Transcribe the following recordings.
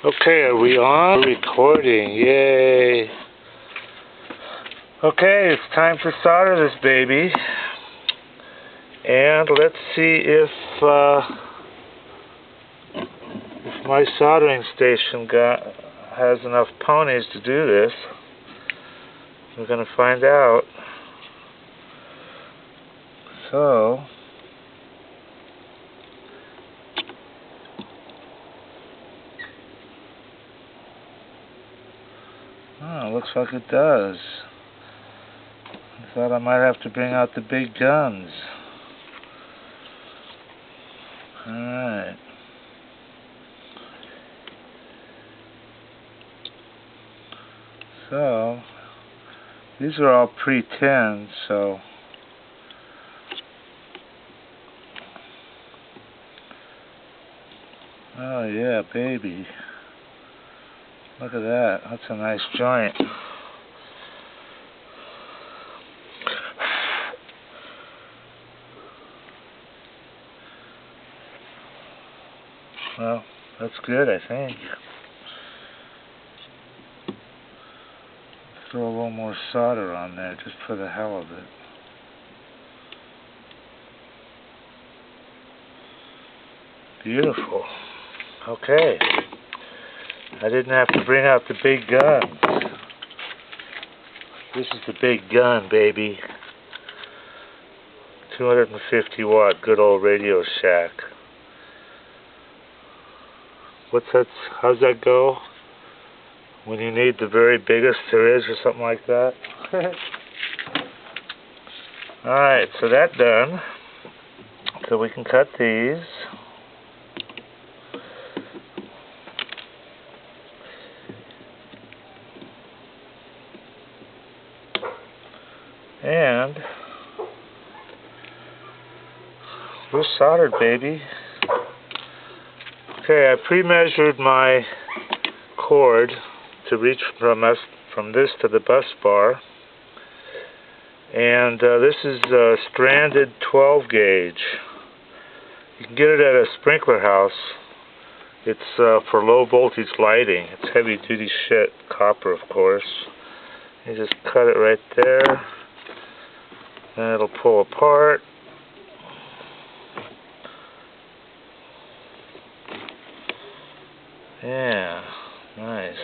Okay, are we on? We're recording, yay. Okay, it's time to solder this baby. And let's see if my soldering station has enough ponies to do this. We're going to find out. So, looks like it does. I thought I might have to bring out the big guns. Alright. So, these are all pre-tinned, so oh yeah, baby. Look at that. That's a nice joint. Well, that's good, I think. Throw a little more solder on there just for the hell of it. Beautiful. Okay. I didn't have to bring out the big guns. This is the big gun, baby. 250 watt, good old Radio Shack. What's that? How's that go? When you need the very biggest there is, or something like that. Alright, so that's done. So we can cut these. And we're soldered, baby. Okay, I pre-measured my cord to reach from this to the bus bar, and this is a stranded 12 gauge. You can get it at a sprinkler house. It's for low voltage lighting. It's heavy duty shit, copper of course. You just cut it right there, and it'll pull apart. Yeah, nice.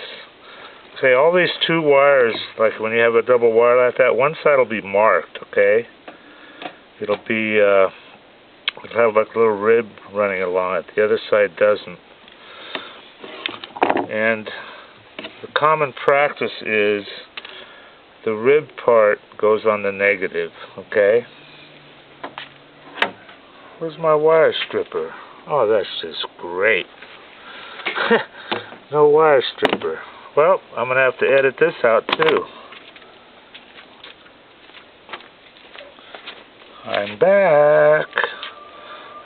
Okay, all these two wires, like when you have a double wire like that, one side will be marked, okay? It'll be, it'll have like a little rib running along it. The other side doesn't. And the common practice is the rib part goes on the negative, okay? Where's my wire stripper? Oh, that's just great. No wire stripper. Well, I'm going to have to edit this out too. I'm back.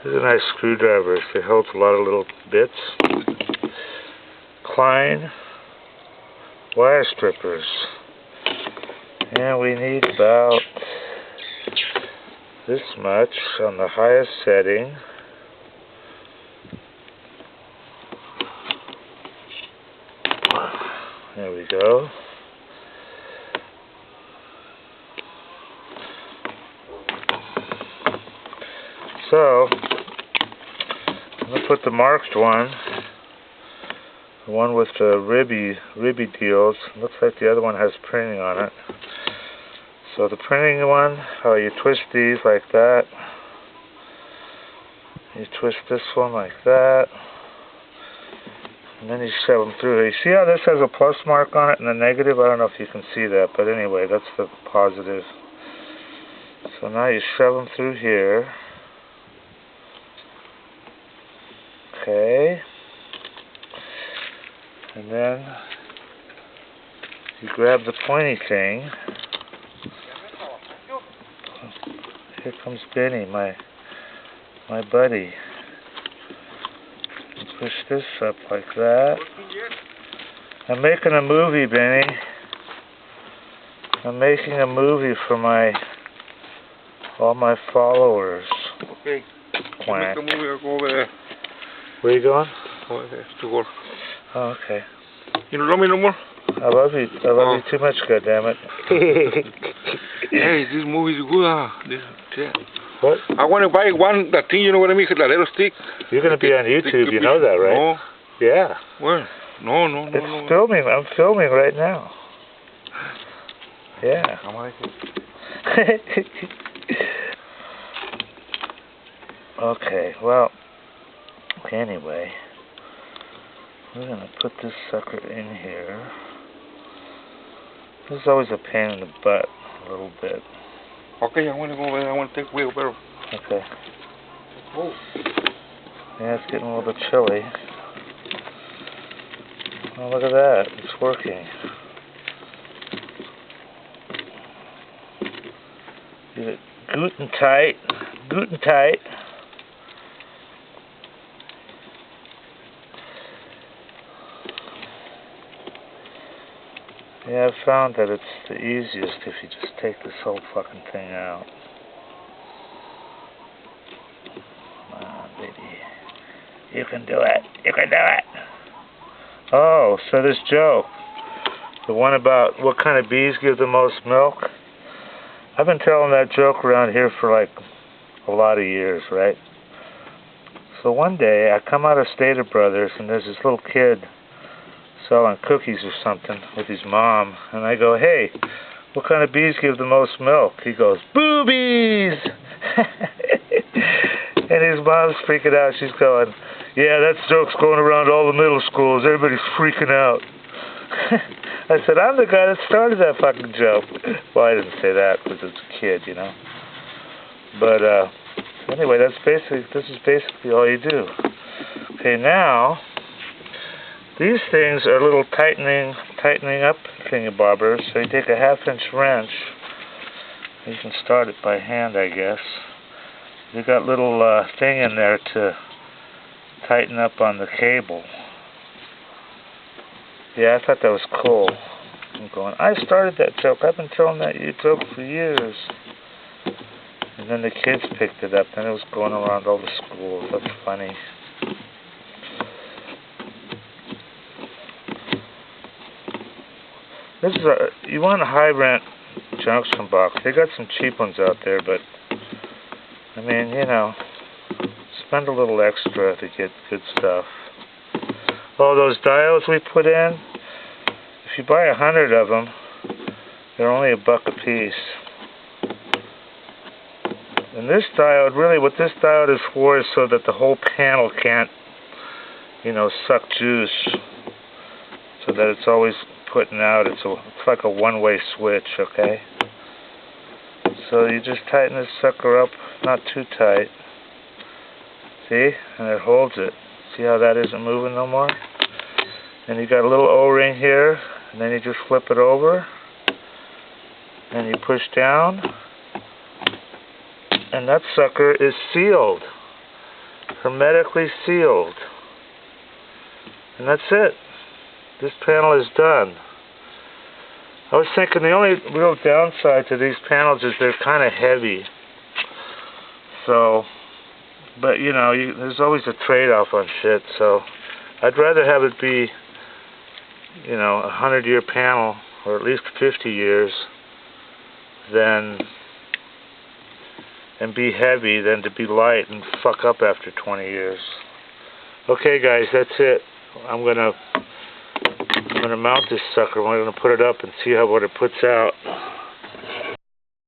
This is a nice screwdriver. It holds a lot of little bits. Klein wire strippers. And we need about this much on the highest setting. There we go. So, I'm going to put the marked one, the one with the ribby deals. Looks like the other one has printing on it. So the printing one, you twist these like that. You twist this one like that. And then you shove them through. You see how this has a plus mark on it and a negative? I don't know if you can see that, but anyway, that's the positive. So now you shove them through here. Okay. And then you grab the pointy thing. Here comes Benny, my buddy. Push this up like that. I'm making a movie, Benny. I'm making a movie for all my followers. Okay. Quack. Make a movie, I'll go over there. Where are you going? Over there, to work. Oh, okay. You don't love me no more? I love you. I love you too much, goddammit. Hey, this movie's good, This shit. What? I want to buy one, that thing, you know what I mean? The little stick. You're going to be on YouTube, you know that, right? No. Yeah. Well, no. It's filming. I'm filming right now. Yeah. I like it. Okay, well, anyway, we're going to put this sucker in here. This is always a pain in the butt, a little bit. Okay, I want to go over there. I want to take wheelbarrow. Okay. Oh. Yeah, it's getting a little bit chilly. Oh, look at that. It's working. Is it Guten tight? Guten tight. Yeah, I've found that it's the easiest if you just take this whole fucking thing out. Come on, baby. You can do it. You can do it. Oh, so this joke, the one about what kind of bees give the most milk, I've been telling that joke around here for like a lot of years, right? So one day I come out of Stater Brothers and there's this little kid selling cookies or something with his mom, and I go, hey, what kind of bees give the most milk? He goes, boobies! And his mom's freaking out. She's going, yeah, that joke's going around all the middle schools. Everybody's freaking out. I said, I'm the guy that started that fucking joke. Well, I didn't say that because it's a kid, you know. But anyway, this is basically all you do. Okay, now these things are little tightening up thingy-bobbers. So you take a 1/2-inch wrench. You can start it by hand, I guess. You got little thing in there to tighten up on the cable. Yeah, I thought that was cool. I'm going, I started that joke. I've been telling that joke for years. And then the kids picked it up, and it was going around all the schools. That's funny. This is you want a high-rent junction box. They got some cheap ones out there, but I mean, you know, spend a little extra to get good stuff. Oh, those diodes we put in, if you buy 100 of them, they're only $1 a piece. And this diode, really what this diode is for is so that the whole panel can't, you know, suck juice. So that it's always putting out. It's like a one-way switch, okay? So you just tighten this sucker up, not too tight. See? And it holds it. See how that isn't moving no more? And you got a little O-ring here, and then you just flip it over, and you push down, and that sucker is sealed. Hermetically sealed. And that's it. This panel is done. I was thinking the only real downside to these panels is they're kind of heavy. So, but you know, there's always a trade-off on shit. So, I'd rather have it be, you know, a 100-year panel, or at least 50 years, and be heavy than to be light and fuck up after 20 years. Okay, guys, that's it. I'm gonna mount this sucker. We're gonna put it up and see what it puts out.